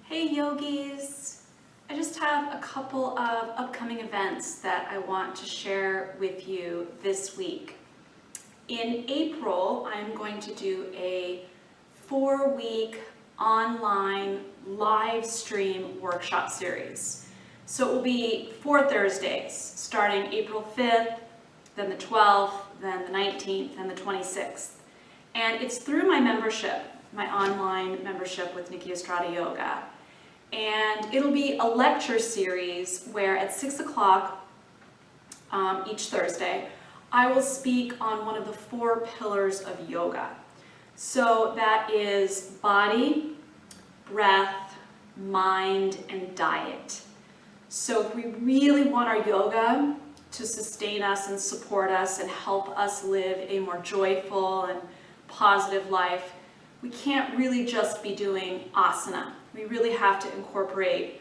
Hey yogis! I just have a couple of upcoming events that I want to share with you this week. In April, I'm going to do a 4-week online live stream workshop series. So it will be 4 Thursdays, starting April 5th, then the 12th, then the 19th, and the 26th. And it's through my membership, my online membership with Nikki Estrada Yoga. And it'll be a lecture series where at 6 o'clock each Thursday, I will speak on one of the 4 pillars of yoga. So that is body, breath, mind, and diet. So if we really want our yoga to sustain us and support us and help us live a more joyful and positive life, we can't really just be doing asana. We really have to incorporate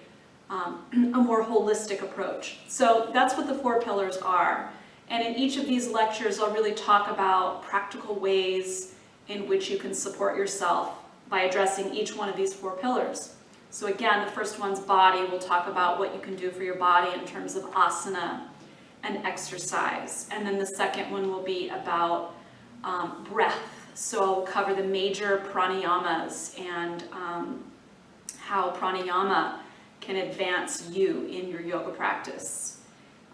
a more holistic approach. So that's what the 4 pillars are. And in each of these lectures, I'll really talk about practical ways in which you can support yourself by addressing each one of these 4 pillars. So again, the first one's body. We'll talk about what you can do for your body in terms of asana and exercise. And then the second one will be about breath. So I'll cover the major pranayamas and how pranayama can advance you in your yoga practice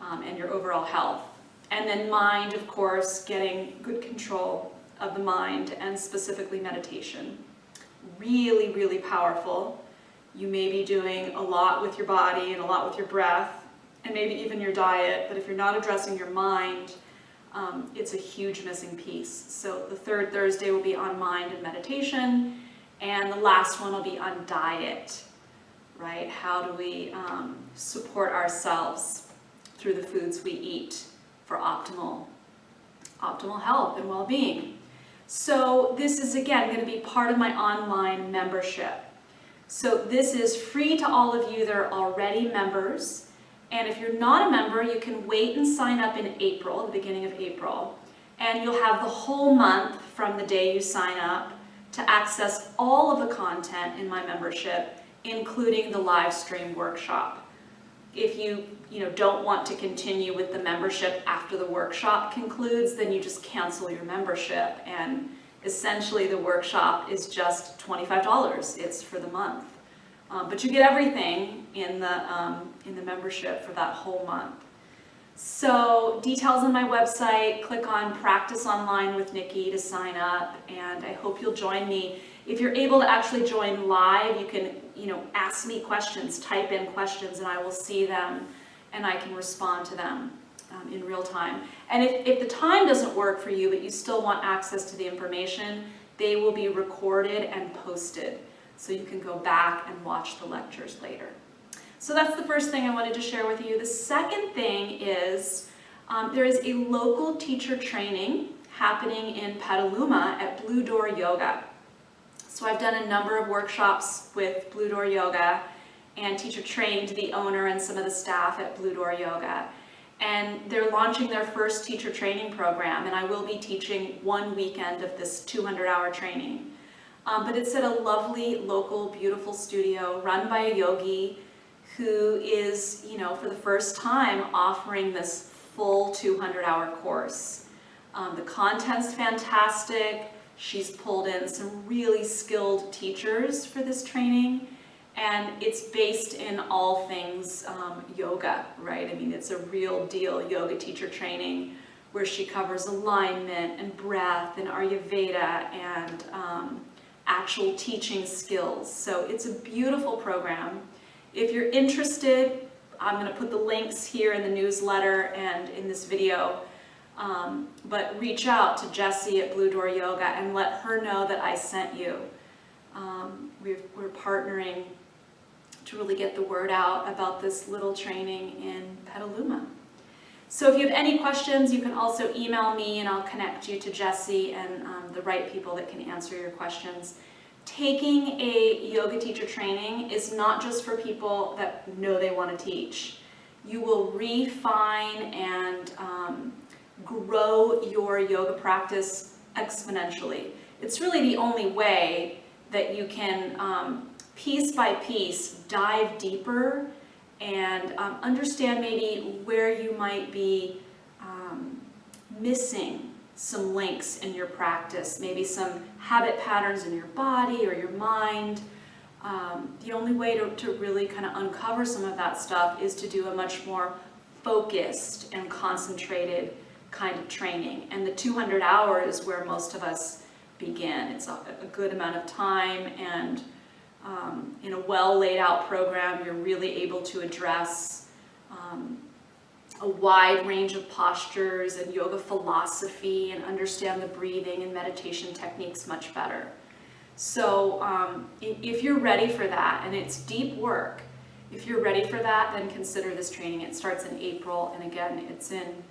and your overall health. And then mind, of course, getting good control of the mind and specifically meditation. Really, really powerful. You may be doing a lot with your body and a lot with your breath and maybe even your diet, but if you're not addressing your mind, it's a huge missing piece. So the 3rd Thursday will be on mind and meditation, and the last one will be on diet, right? How do we support ourselves through the foods we eat for optimal health and well-being? So this is, again, going to be part of my online membership. So this is free to all of you that are already members. And if you're not a member, you can wait and sign up in April, the beginning of April, and you'll have the whole month from the day you sign up to access all of the content in my membership, including the live stream workshop. If you don't want to continue with the membership after the workshop concludes, then you just cancel your membership, and essentially the workshop is just $25. It's for the month. But you get everything in the membership for that whole month. So details on my website, click on Practice Online with Nikki to sign up, and I hope you'll join me. If you're able to actually join live, you can ask me questions, type in questions, and I will see them and I can respond to them in real time. And if the time doesn't work for you, but you still want access to the information, they will be recorded and posted. So you can go back and watch the lectures later. So that's the first thing I wanted to share with you. The second thing is there is a local teacher training happening in Petaluma at Blue Door Yoga. So I've done a number of workshops with Blue Door Yoga and teacher trained the owner and some of the staff at Blue Door Yoga. And they're launching their first teacher training program, and I will be teaching 1 weekend of this 200-hour training. But it's at a lovely, local, beautiful studio run by a yogi who is, for the first time offering this full 200-hour course. The content's fantastic. She's pulled in some really skilled teachers for this training, and it's based in all things yoga, right? I mean, it's a real deal yoga teacher training where she covers alignment and breath and Ayurveda and actual teaching skills. So it's a beautiful program. If you're interested, I'm going to put the links here in the newsletter and in this video, but reach out to Jessie at Blue Door Yoga and let her know that I sent you. We're partnering to really get the word out about this little training in Petaluma. So if you have any questions, you can also email me and I'll connect you to Jessie and the right people that can answer your questions. Taking a yoga teacher training is not just for people that know they want to teach. You will refine and grow your yoga practice exponentially. It's really the only way that you can piece by piece, dive deeper and understand maybe where you might be missing some links in your practice, maybe some habit patterns in your body or your mind. The only way to really kind of uncover some of that stuff is to do a much more focused and concentrated kind of training. And the 200 hours is where most of us begin. It's a good amount of time, and in a well laid out program, you're really able to address a wide range of postures and yoga philosophy and understand the breathing and meditation techniques much better. So if you're ready for that, and it's deep work, if you're ready for that, then consider this training. It starts in April, and again, it's in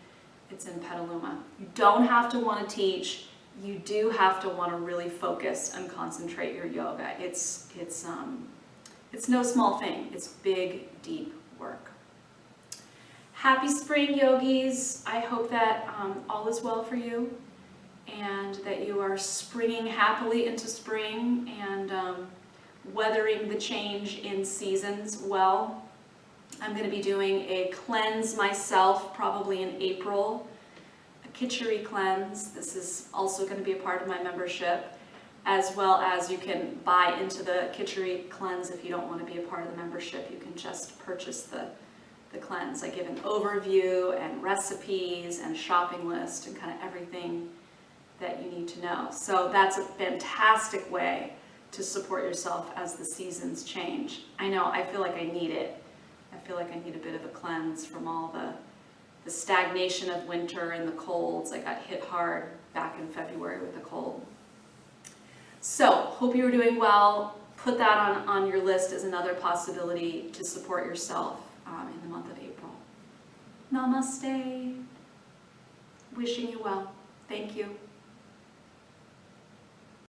Petaluma. You don't have to want to teach. You do have to want to really focus and concentrate your yoga. It's no small thing. It's big, deep work. Happy spring, yogis. I hope that all is well for you and that you are springing happily into spring and weathering the change in seasons well. I'm going to be doing a cleanse myself probably in April, a Khichdi cleanse. This is also going to be a part of my membership, as well as you can buy into the Khichdi cleanse if you don't want to be a part of the membership. You can just purchase the cleanse. I give an overview and recipes and shopping list and kind of everything that you need to know. So that's a fantastic way to support yourself as the seasons change. I know, I feel like I need it. I feel like I need a bit of a cleanse from all the stagnation of winter and the colds. I got hit hard back in February with a cold. So, hope you are doing well. Put that on your list as another possibility to support yourself in the month of April. Namaste. Wishing you well. Thank you.